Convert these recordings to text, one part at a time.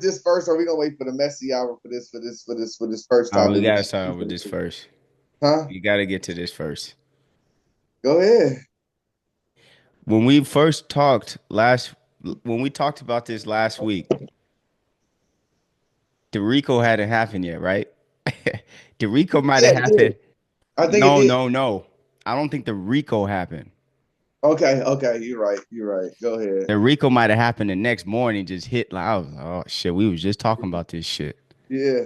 this first, or we gonna wait for the messy hour for this first We topic? gotta start with this first. Huh? You gotta get to this first. Go ahead. When we first talked last, when we talked about this last week, the Rico hadn't happened yet, right? The Rico might Yeah, have it did. happened. I think it No, did. no, no. I don't think the Rico happened. Okay, okay, you're right. You're right. Go ahead. The Rico might have happened the next morning, just hit like I was like, oh shit, we was just talking about this shit. Yeah.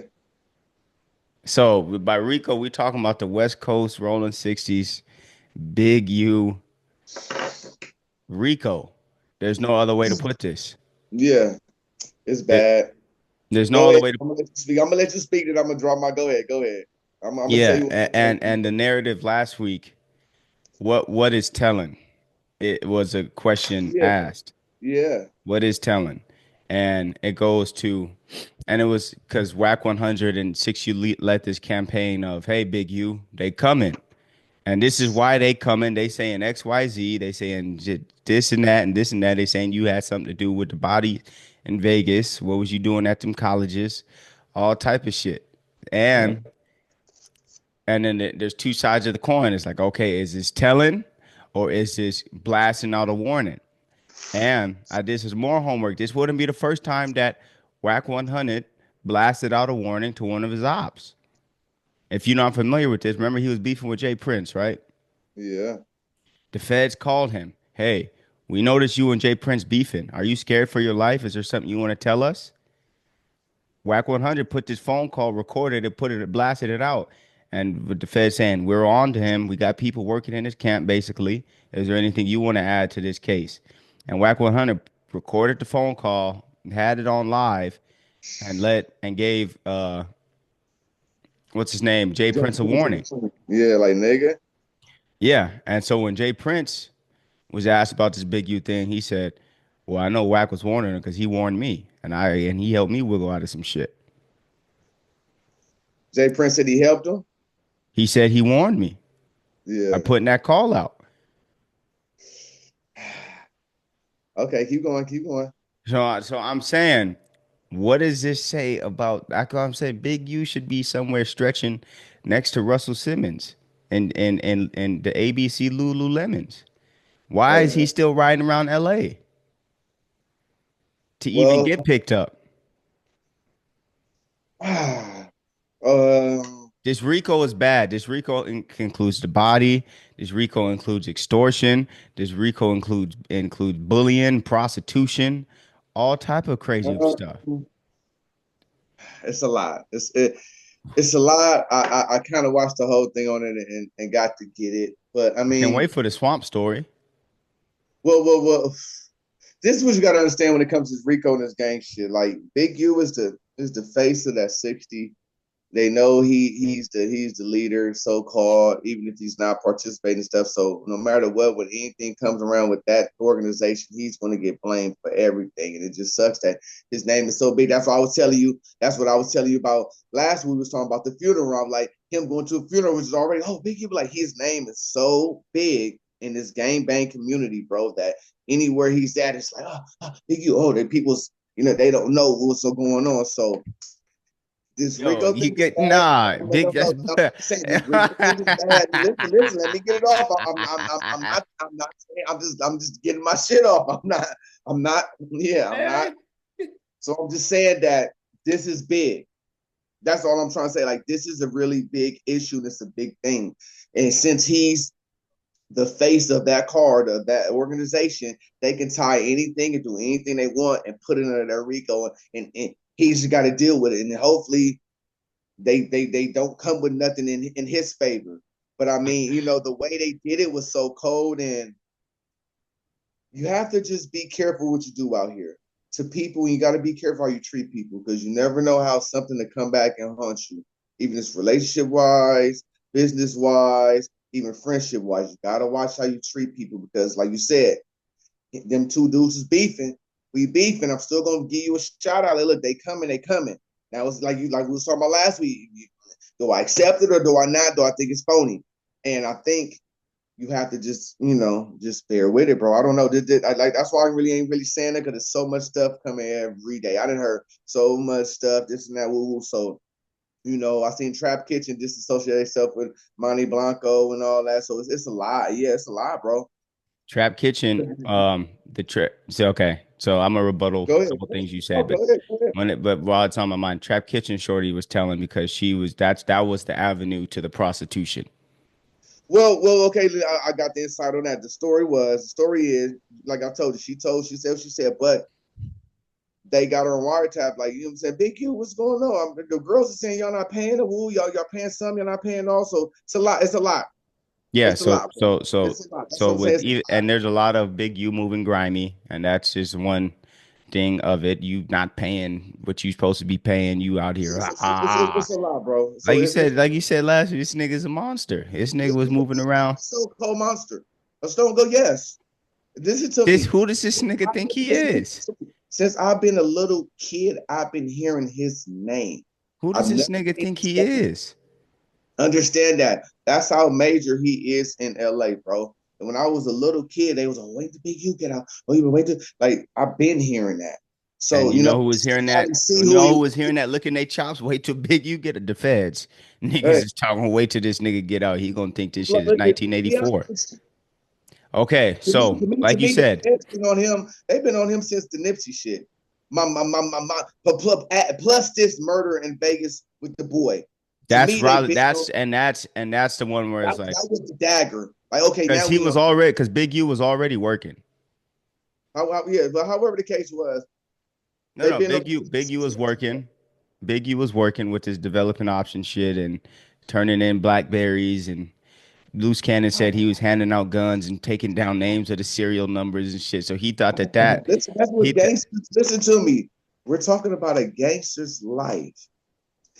So by Rico, we talking about the West Coast rolling 60s, Big U, Rico. There's no other way to put this. Yeah, it's There- bad. There's no Go other ahead. way to I'm gonna let you speak. I'm gonna let you speak, and I'm gonna draw my. Go ahead. Go ahead. I'm gonna tell yeah, you what I'm and thinking. the narrative last week, what is telling? It was a question Yeah, asked. yeah. What is telling? And it goes to, and it was because Wack 106 you led this campaign of, hey, Big U, they coming. And this is why they coming. They saying XYZ. They saying this and that and this and that. They saying you had something to do with the body in Vegas. What was you doing at them colleges? All type of shit. And then there's two sides of the coin. It's like, okay, is this telling or is this blasting out a warning? And I did some more homework. This wouldn't be the first time that Whack 100 blasted out a warning to one of his ops. If you're not familiar with this, remember he was beefing with Jay Prince, right? Yeah. The feds called him. Hey, we noticed you and Jay Prince beefing. Are you scared for your life? Is there something you want to tell us? Whack 100 put this phone call, recorded it, blasted it out. And with the feds saying, we're on to him. We got people working in his camp, basically. Is there anything you want to add to this case? And Whack 100 recorded the phone call, had it on live, and gave what's his name, Jay Prince a warning. Yeah, like nigga. Yeah, and so when Jay Prince was asked about this Big U thing, he said, "Well, I know Wack was warning him because he warned me, and he helped me wiggle out of some shit. Jay Prince said he helped him. He said he warned me by Yeah. putting that call out." Okay, keep going, keep going. So I'm saying, what does this say about? I'm saying Big U should be somewhere stretching next to Russell Simmons and the ABC Lululemons. Why Hey is he man. still riding around LA to even Well, get picked up? um, This RICO is bad. This RICO includes the body. This RICO includes extortion. This RICO includes bullying, prostitution, all type of crazy stuff. it's a lot. It's a lot. I kind of watched the whole thing on it and got to get it. But I I can't mean, wait for the swamp story. well. This is what you got to understand when it comes to Rico and this gang shit. Like Big U is the face of that 60. They know he's the leader, so called, even if he's not participating in stuff. So no matter what, when anything comes around with that organization, he's going to get blamed for everything. And it just sucks that his name is so big. That's what I was telling you. That's what I was telling you about last week. We was talking about the funeral. I'm like him going to a funeral, which is already Big U. Like his name is so big in this gang bang community, bro, that anywhere he's at, it's like Big U. Oh, the people's they don't know what's so going on. So this Yo, Rico you thing is get bad. nah, No, big. no, no. That's I'm just saying this Rico thing is bad. Listen. Let me get it off. I'm not saying. I'm just getting my shit off. I'm not. Yeah, I'm not. So I'm just saying that this is big. That's all I'm trying to say. Like this is a really big issue. This is a big thing. And since he's the face of that card of that organization, they can tie anything and do anything they want and put it under their Rico, and he's just got to deal with it. And hopefully they don't come with nothing in his favor. But I mean, the way they did it was so cold, and you have to just be careful what you do out here. To people, you got to be careful how you treat people because you never know how something to come back and haunt you, even if it's relationship wise, business wise, even friendship wise. You got to watch how you treat people because, like you said, them two dudes is beefing. We beefing. I'm still gonna give you a shout out. Like, look, they coming, they coming. Now it's like we was talking about last week. Do I accept it or do I not? Do I think it's phony? And I think you have to just, just bear with it, bro. I don't know. I like that's why I really ain't really saying it because there's so much stuff coming every day. I didn't heard so much stuff, this and that, woo woo. So, I seen Trap Kitchen disassociate itself with Monty Blanco and all that. So it's a lot. Yeah, it's a lot, bro. Trap Kitchen, the trap. So okay, so I'm a rebuttal Go a ahead. couple things you Oh, said, but go ahead. Go ahead. but while it's on my mind, Trap Kitchen Shorty was telling because that was the avenue to the prostitution. Well, okay. I got the insight on that. The story is, like I told you, she said what she said, but they got her on wiretap. Like, you know what I'm saying? Big U, what's going on? The girls are saying y'all not paying the woo, y'all paying some, y'all not paying also. It's a lot. It's a lot. Yeah, It's a lot. It's a lot. That's what I'm saying. and there's a lot of Big U moving grimy, and that's just one thing of it. You not paying what you supposed to be paying. You out here, It's a lot, bro. So like you said last year. This nigga's a monster. This nigga this was nigga moving around. so cold monster. A stone go, yes. Listen to This me. who does this nigga think he is? Since I've been a little kid, I've been hearing his name. Who I've does this never nigga seen think his he face. is? Understand that. That's how major he is in LA, bro. And when I was a little kid, they was like, wait till Big U get out. Oh, you wait till like I've been hearing that. So, And you know who was hearing that? see You who know he who was hearing that? Licking their chops. Wait till Big U get the feds. Niggas hey, is talking. Wait till this nigga get out. He gonna think this shit look, is to be honest 1984. with you, Okay, so to like you me, the said, feds been on him. They've been on him since the Nipsey shit. Plus this murder in Vegas with the boy. To that's me, they've rather been on. that's the one where it's like That was the dagger. Like, okay, now we on. because Big U was already working. Yeah, but however the case was, No, they've no, been on. Big U was working. Big U was working with his developing option shit and turning in Blackberries and Loose Cannon said he was handing out guns and taking down names of the serial numbers and shit. So he thought Listen, that's he what th- gangsters. Listen to me. We're talking about a gangster's life.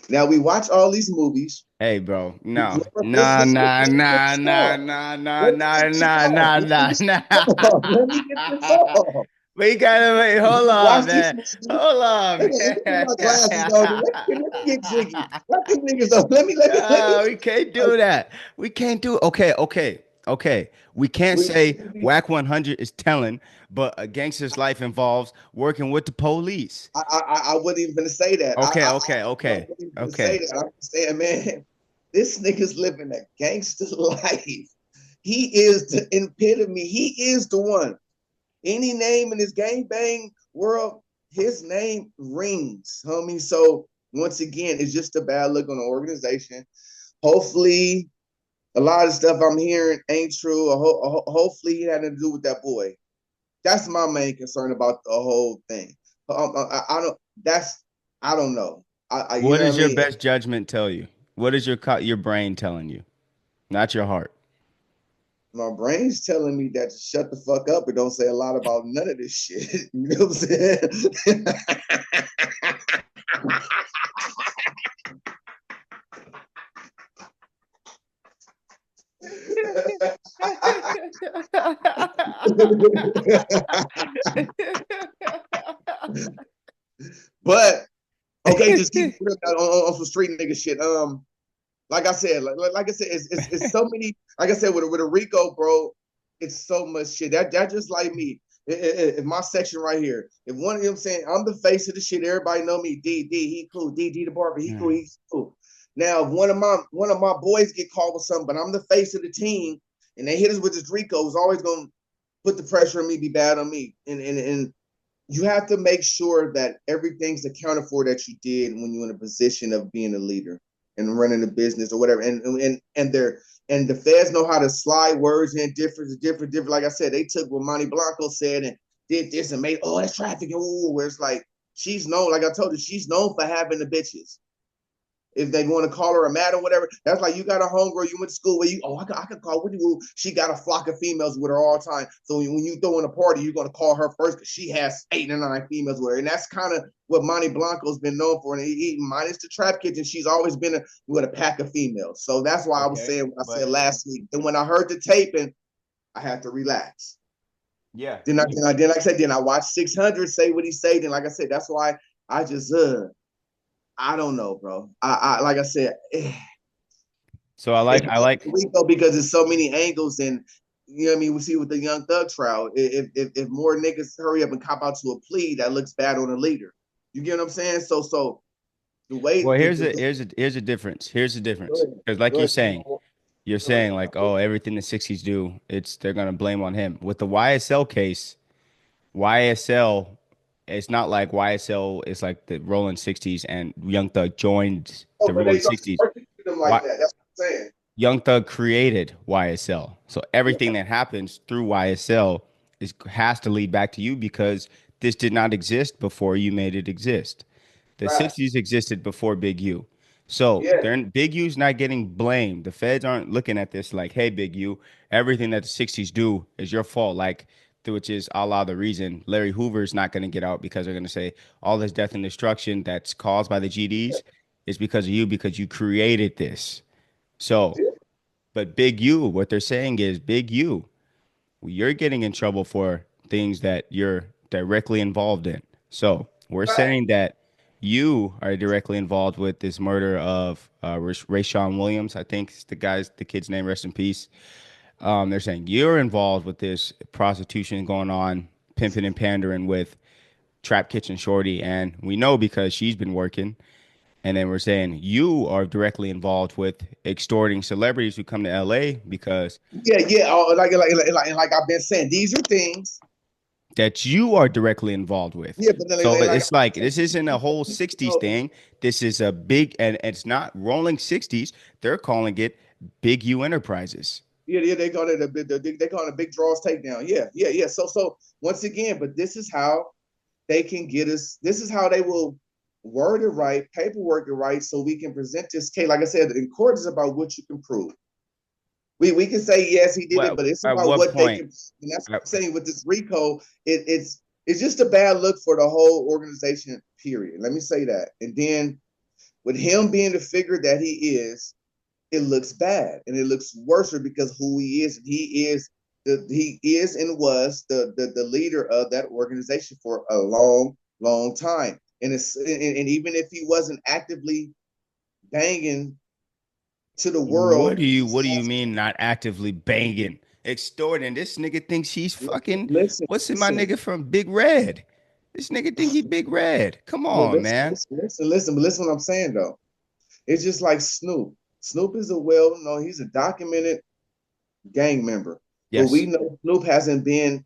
Now we watch all these movies. hey bro, We no. glorify. Nah, Listen, nah, let me get nah, this nah, off. nah, nah, Let me nah, get this nah, off. nah, Let me nah, get this off. Let me get this nah. off. We gotta wait. Hold We watch on, these man. movies. Hold on, Let me man. put my glasses on. Let me get jiggy. Let them niggas on. Let me. We can't do that. We can't do. Okay. We can't say We, Whack 100 is telling, but a gangster's life involves working with the police. I wasn't even gonna say that. I wasn't even gonna say Okay. that. I'm saying, man, this nigga's living a gangster life. He is the epitome. He is the one. Any name in this gang bang world, his name rings, homie. So once again, it's just a bad look on the organization. Hopefully, a lot of stuff I'm hearing ain't true. Hopefully, it had to do with that boy. That's my main concern about the whole thing. I don't. That's I don't know. You What know what does I your mean? best judgment tell you? What is your brain telling you? Not your heart. My brain's telling me that to shut the fuck up and don't say a lot about none of this shit. You know what I'm saying? But okay, just keep it on some street nigga shit. Like I said, like I said, it's so many. Like I said, with a Rico, bro, it's so much shit. That just like me. If my section right here, if one of them saying I'm the face of the shit, everybody know me. He cool. D the barber, he cool. He's cool. Now, if one of my boys get called with something, but I'm the face of the team, and they hit us with this Rico, it's always gonna put the pressure on me, be bad on me, and you have to make sure that everything's accounted for that you did when you're in a position of being a leader and running a business or whatever. And the feds know how to slide words in different. Like I said, they took what Monty Blanco said and did this and made that's trafficking. Ooh, where it's like she's known, like I told you, she's known for having the bitches if they want to call her a madam, whatever. That's like you got a homegirl you went to school with. I could call Whitney Woo. She got a flock of females with her all the time. So when you throw in a party, you're gonna call her first because she has 8 or 9 females with her, and that's kind of what Monty Blanco's been known for. And minus the trap kitchen, she's always been with a pack of females. So that's why I was Okay, saying what I said but last week. And when I heard the taping, I had to relax. yeah, Then I watched 600 say what he said. And like I said, that's why I just I don't know, bro. I like I said, So I like Rico because there's so many angles and you know what I mean. We see with the Young Thug trial, if more niggas hurry up and cop out to a plea, that looks bad on the leader. You get what I'm saying? So the way well, here's the here's a difference. Here's the go difference. ahead, Because like go you're ahead, saying, go ahead. like, oh, everything the 60s do, it's they're gonna blame on him. With the YSL case, YSL, it's not like YSL is like the rolling 60s and Young Thug joined Oh, the but they rolling start 60s. persecuting them like What that. That's what I'm saying. Young Thug created YSL. So everything Yeah, that happens through YSL has to lead back to you because this did not exist before you made it exist. The right. 60s existed before Big U. So Yeah, they're Big U's not getting blamed. The feds aren't looking at this like, hey, Big U, everything that the 60s do is your fault. Like, which is a la the reason Larry Hoover's not going to get out because they're going to say all this death and destruction that's caused by the GDs is because you created this. So, yeah, but Big U, what they're saying is Big U, you're getting in trouble for things that you're directly involved in. So we're right. saying that you are directly involved with this murder of Rayshawn Williams. I think it's the kid's name, rest in peace. They're saying you're involved with this prostitution going on, pimping and pandering with Trap Kitchen Shorty. And we know because she's been working. And then we're saying you are directly involved with extorting celebrities who come to LA because Yeah. Like I've been saying, these are things. that you are directly involved with. Yeah, but then So like it's like this isn't a whole 60s so, thing. This is a big, and it's not rolling 60s. They're calling it Big U Enterprises. yeah, they call it they call it a big draws takedown. Yeah. So once again, but this is how they can get us. This is how they will word it right, paperwork it right, so we can present this case. Like I said, in court is about what you can prove. We can say yes, he did it, Well, but it's at about what what they point? can. And that's what At, I'm saying with this RICO. It's just a bad look for the whole organization. Period. Let me say that. And then with him being the figure that he is, it looks bad and it looks worse because who he is. He is and was the leader of that organization for a long time. And even if he wasn't actively banging to the world, what do you mean not actively banging, extorting? This nigga thinks he's fucking. listen, What's in my listen, nigga from Big Red? This nigga think he Big Red. Come on, man. listen. But listen, what I'm saying though. It's just like Snoop. Snoop is a he's a documented gang member, but we Yes, know Snoop hasn't been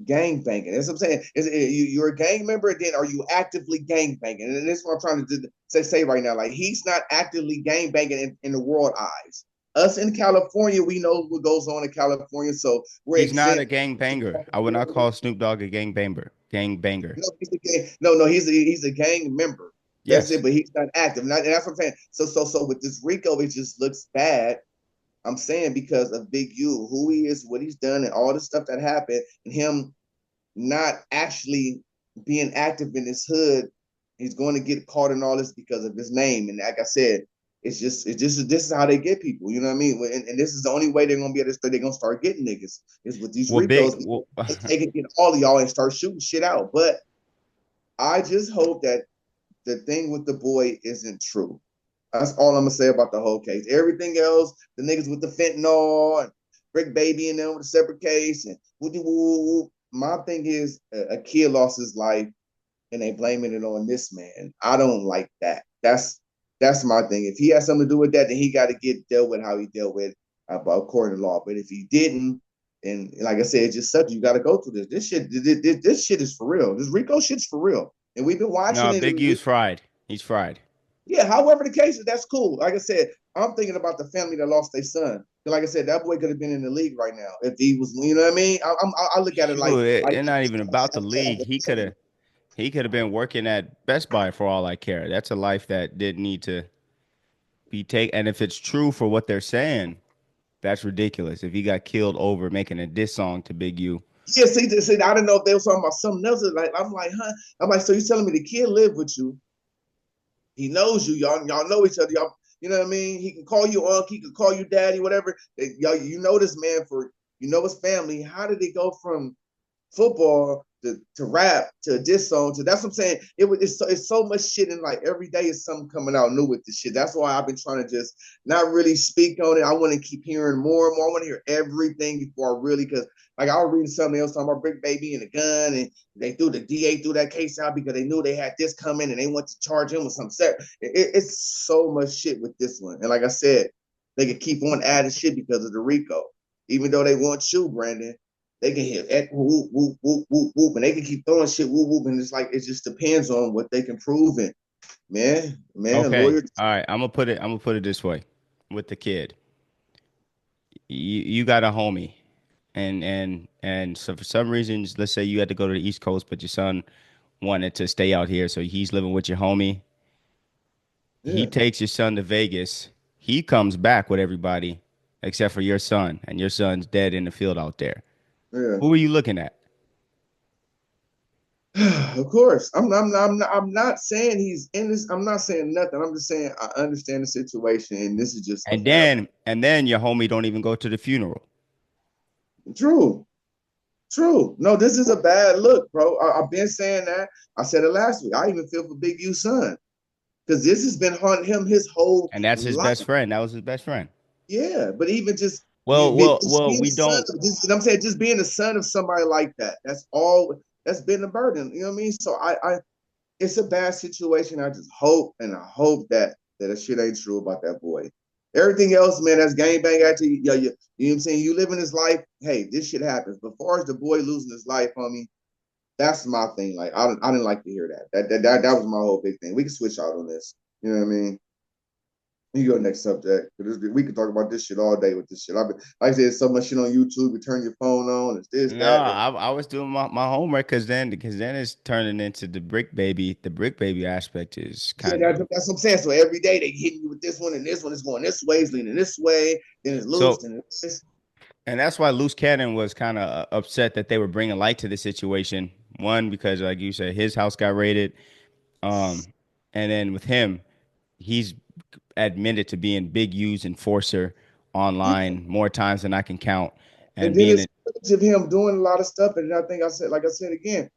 gang banging. That's what I'm saying. You're a gang member, then are you actively gang banging? And this is what I'm trying to say right now. Like he's not actively gang banging in the world eyes. Us in California, we know what goes on in California, so we're he's not a exempt. gang banger. I would not call Snoop Dogg a gang banger. Gang banger. No, he's a gang member. That's Yes. it, but he's not active. And that's what I'm saying. So with this Rico, it just looks bad. I'm saying because of Big U, who he is, what he's done, and all the stuff that happened, and him not actually being active in his hood, he's going to get caught in all this because of his name. And like I said, this is how they get people. You know what I mean? And this is the only way they're gonna be able to start. They're gonna start getting niggas is with these Well, big. Ricos. Well, They can get all of y'all and start shooting shit out. But I just hope that the thing with the boy isn't true. That's all I'm gonna say about the whole case. Everything else, the niggas with the fentanyl and Bricc Baby and them with a separate case and woo. My thing is a kid lost his life and they blaming it on this man. I don't like that. That's my thing. If he has something to do with that, then he got to get dealt with how he dealt with according to law. But if he didn't, and like I said, it's just such you got to go through this. This shit is for real. This Rico shit's for real, and we've been watching no, it. Big U's fried. He's fried. Yeah, however the case is, that's cool. Like I said, I'm thinking about the family that lost their son. Like I said, that boy could have been in the league right now if he was. You know what I mean? I look at it Shoot, like it's not even about the league. He could have been working at Best Buy for all I care. That's a life that didn't need to be taken. And if it's true for what they're saying, that's ridiculous. If he got killed over making a diss song to Big U, yeah. See, I don't know if they were talking about something else. Like I'm like, huh? I'm like, so you telling me the kid lived with you? He knows you. Y'all know each other. Y'all, you know what I mean? He can call you uncle. He can call you daddy. Whatever. Y'all, you know this man for you know his family. How did he go from football to rap to a diss song to that's what I'm saying. It's so much shit and like every day is something coming out new with this shit. That's why I've been trying to just not really speak on it. I want to keep hearing more and more. I want to hear everything before I really because like I was reading something else talking about Bricc Baby and the gun and the DA threw that case out because they knew they had this coming and they want to charge him with some set. It's so much shit with this one. And like I said, they could keep on adding shit because of the RICO. Even though they want you, Brandon, they can hit whoop, whoop, whoop, whoop, whoop, and they can keep throwing shit, whoop, whoop, and it's like it just depends on what they can prove it. Okay. Lawyers. All right. I'm gonna put it this way with the kid. You got a homie, and so for some reasons, let's say you had to go to the East Coast, but your son wanted to stay out here, so he's living with your homie. He Yeah, takes your son to Vegas. He comes back with everybody except for your son, and your son's dead in the field out there. yeah. Who are you looking at? Of course, I'm not saying he's in this. I'm not saying nothing. I'm just saying I understand the situation, and this is just a And family. then your homie don't even go to the funeral. True, true. No, this is a bad look, bro. I've been saying that. I said it last week. I even feel for Big U son because this has been haunting him his whole And that's his life. best friend. That was his best friend. Yeah, but even just Well, well, just well, being we the son don't. of just you know what I'm saying, just being the son of somebody like that. That's all that's been a burden. You know what I mean? So I it's a bad situation. I just hope and I hope that the shit ain't true about that boy. Everything else, man, that's gang bang at you. You know what I'm saying? You living his life. Hey, this shit happens. But as far as the boy losing his life, homie, that's my thing. Like I didn't like to hear that. That was my whole big thing. We can switch out on this. You know what I mean? You go next subject. We can talk about this shit all day with this shit. Like I said, so much shit on YouTube. You turn your phone on. It's this, No, that. I was doing my homework because then it's turning into the Bricc Baby. The Bricc Baby aspect is Yeah, kind of that's what I'm saying. So every day they hitting you with this one and this one is going this way, it's leaning this way, then it's loose, so. and it's this. And that's why Loose Cannon was kind of upset that they were bringing light to the situation. One, because like you said, his house got raided. Um, and then with him, he's admitted to being Big U's enforcer Yeah. online more times than I can count, And and then being it's footage of him doing a lot of stuff. And I think like I said again,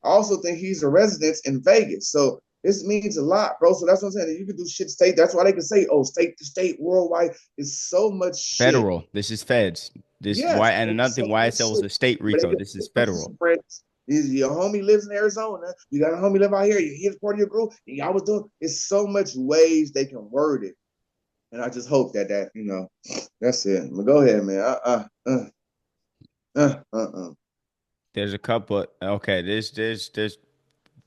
I also think he's a resident in Vegas. So this means a lot, bro. So that's what I'm saying. You can do shit state. That's why they can say, oh, state to state, worldwide. It's so much shit. federal. This is feds. This why Yes, and it's another so thing, much YSL was shit. a state But they RICO. can This is put this federal. friends. Your homie lives in Arizona. You got a homie live out here. He's part of your group. And y'all was doing. It's so much ways they can word it, and I just hope that that's it. But go ahead, man. Uh, uh, uh. There's a couple. Okay, there's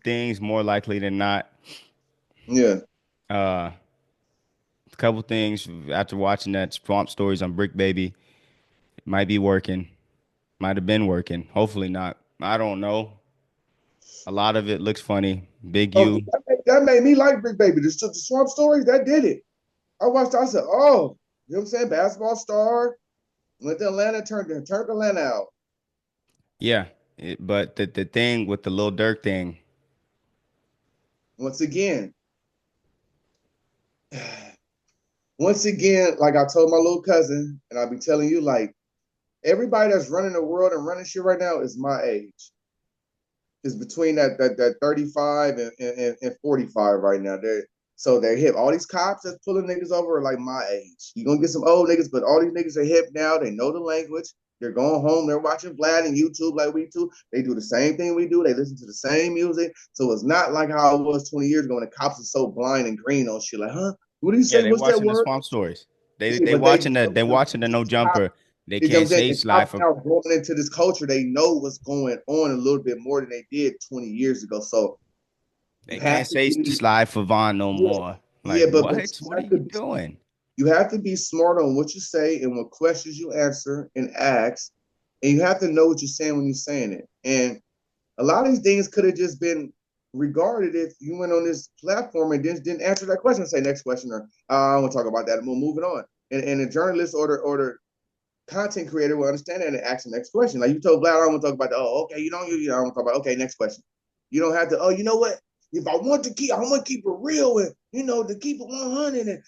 things more likely than not. Yeah. Uh, a couple things after watching that Swamp Stories on Brick Baby might be working. Might have been working. Hopefully not. I don't know. A lot of it looks funny. Big Oh, U. that made me like Big Baby. The Swamp Stories that did it. I watched. I said, oh, you know what I'm saying? Basketball star went to Atlanta, turned Atlanta out. Yeah. But the thing with the Lil Durk thing, Once again, once again, like I told my little cousin, and I'll be telling you, like everybody that's running the world and running shit right now is my age. Is between that 35 and 45 right now. They're hip. All these cops that's pulling niggas over are like my age. You're gonna get some old niggas, but all these niggas are hip now. They know the language. They're going home. They're watching Vlad and YouTube like we do. They do the same thing we do. They listen to the same music. So it's not like how it was 20 years ago when the cops are so blind and green on shit. Like, huh? What do you yeah, say? they What's that watching the word? Swamp Stories. They Yeah, they but watching they watching the No these cops, Jumper. They you know what I'm can't saying? say The slide cops for. now going into this culture, they know what's going on a little bit more than they did 20 years ago. So you They have can't to say be, slide for Vaughn no yeah, more. Like yeah, but what? What are you doing? you have to be smart on what you say and what questions you answer and ask, and you have to know what you're saying when you're saying it. And a lot of these things could have just been regarded if you went on this platform and didn't answer that question. Say next question, or I want to talk about that, and we're moving on. And a journalist or content creator will understand that and ask the next question. Like you told Vlad, I don't want to talk about the, oh, okay, you don't want to talk about, okay, next question. You don't have to, oh, you know what? If I want to keep, I want to keep it real and, to keep it 100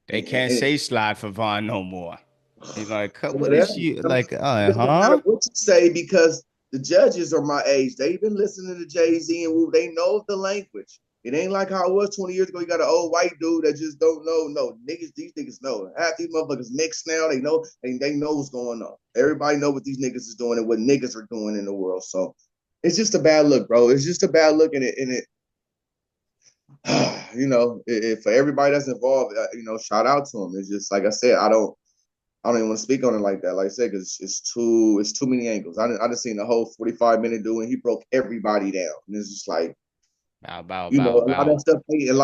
They can't and say slide for Vaughn no more. He's like, so what is whatever. you I mean, like? it doesn't matter Huh? what you say because The judges are my age. They've been listening to Jay-Z and Wu. They know the language. It ain't like how it was 20 years ago. You got an old white dude that just don't know. No, niggas, these niggas know. Half these motherfuckers mixed now. They know, they know what's going on. Everybody know what these niggas is doing and what niggas are doing in the world. So it's just a bad look, bro. It's just a bad look in it. For everybody that's involved, shout out to them. It's just like I said, I don't even want to speak on it like that. Like I said, because it's too many angles. I just seen the whole 45-minute duel, and he broke everybody down. And it's just like, Bow, bow, bow, a bow. lot of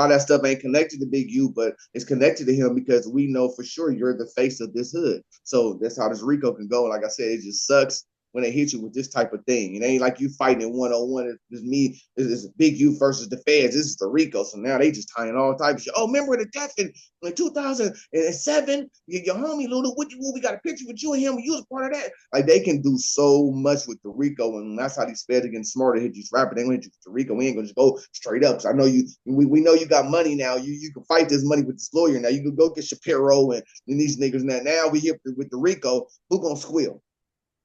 that stuff ain't connected to Big U, but it's connected to him because we know for sure you're the face of this hood. So that's how this Rico can go. Like I said, it just sucks when they hit you with this type of thing. It ain't like you fighting 1-on-1. It's me. It's Big U versus the feds. This is the Rico. So now they just tying all types of shit. Oh, remember the death in 2007? Your homie Lulu, we got a picture with you and him. You was part of that. Like they can do so much with the Rico, and that's how these feds are getting smarter. Hit these rappers. They gonna hit you with the Rico. We ain't gonna just go straight up. Cause I know you. We know you got money now. You can fight this money with this lawyer now. You can go get Shapiro and these niggas now. We here with the Rico. Who gonna squeal?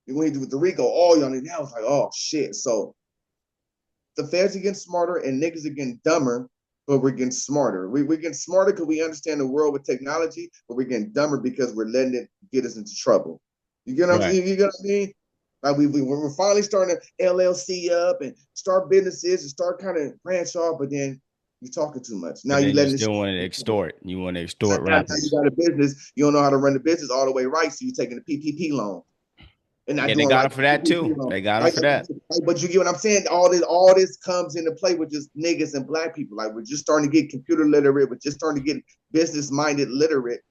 You're going to hit with the Rico, all y'all niggas. Now it's like, oh shit. So the feds are getting smarter and niggas are getting dumber, but we're getting smarter. We're getting smarter because we understand the world with technology, but we're getting dumber because we're letting it get us into trouble. You get what I'm Right. saying? You get what I mean? Like we're finally starting to LLC up and start businesses and start kind of branch off, but then you're talking too much. Now But you're then you letting this still shit. want to extort. You want to So extort now you rappers. got a business. You don't know how to run the business all the way right, so you're taking a PPP loan and not Yeah, they doing got right him for that too. on. They got him Like, for that. but you get what I'm saying? All this comes into play with just niggas and black people. Like we're just starting to get computer literate. We're just starting to get business minded literate,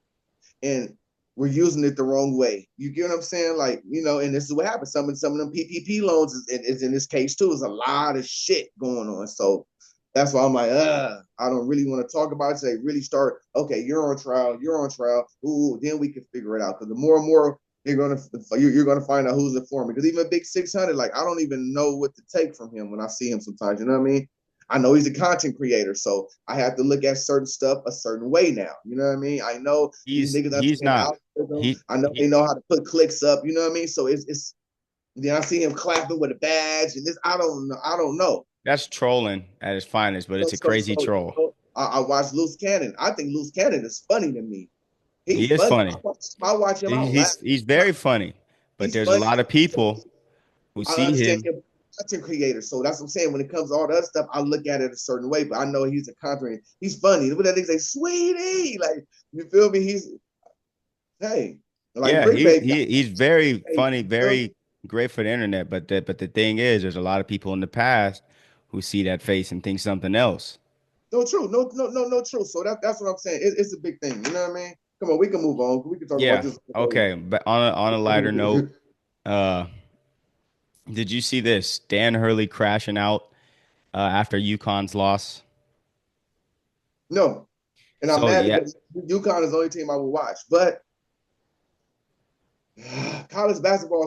and we're using it the wrong way. You get what I'm saying? Like and this is what happens. Some of them PPP loans is in this case too. There's a lot of shit going on. So that's why I'm like, I don't really want to talk about it. So they really start, okay, you're on trial, Ooh, then we can figure it out. Because the more and more you're gonna find out who's informing. Because even Big 600, like I don't even know what to take from him when I see him sometimes. You know what I mean? I know he's a content creator, so I have to look at certain stuff a certain way now. You know what I mean? I know these niggas He's understand the not. algorithm. He, I know they he know how to put clicks up. You know what I mean? So it's then I see him clapping with a badge, and this I don't know. I don't know. That's trolling at its finest, but So, it's a so, crazy so, troll. so I watch Loose Cannon. I think Loose Cannon is funny to me. He He's is funny. funny. I watch him. I laugh. He's very funny, but He's there's a funny. lot of people who I see understand him. him content creator. So that's what I'm saying. When it comes to all the other stuff, I look at it a certain way. But I know he's a content. He's funny. What that nigga say, sweetie. Like you feel me? He's hey, like Yeah, Bricc Baby. he's very Hey, funny, very great for the internet. But the thing is, there's a lot of people in the past who see that face and think something else. no true. No true. So that's what I'm saying. It's a big thing. You know what I mean? Come on, we can move on. We can talk about Yeah. this. Okay. But on a lighter note, uh, did you see this? Dan Hurley crashing out after UConn's loss. No, and I'm So mad yeah, because UConn is the only team I will watch. But college basketball